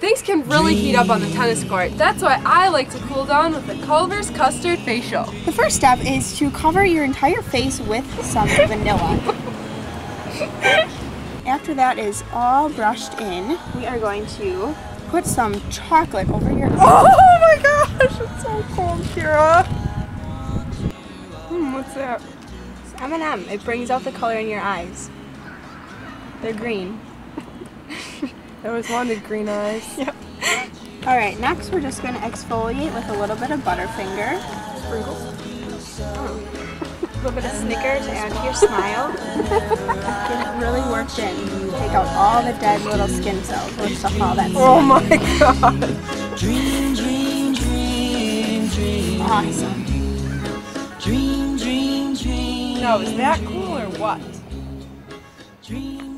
Things can really heat up on the tennis court. That's why I like to cool down with the Culvers Custard Facial. The first step is to cover your entire face with some vanilla. After that is all brushed in, we are going to put some chocolate over your eyes. Oh my gosh, it's so cold, Kiera. What's that? It's M&M. It brings out the color in your eyes. They're green. I always wanted green eyes. Yep. Alright, next we're just going to exfoliate with a little bit of Butterfinger. Sprinkles. A little bit of Snicker to add to your smile. Get it really worked in. Take out all the dead little skin cells or stuff, all that stuff. Oh my god. Dream, dream, dream, dream. Awesome. Dream, dream, dream. No, is that cool or what? Dream.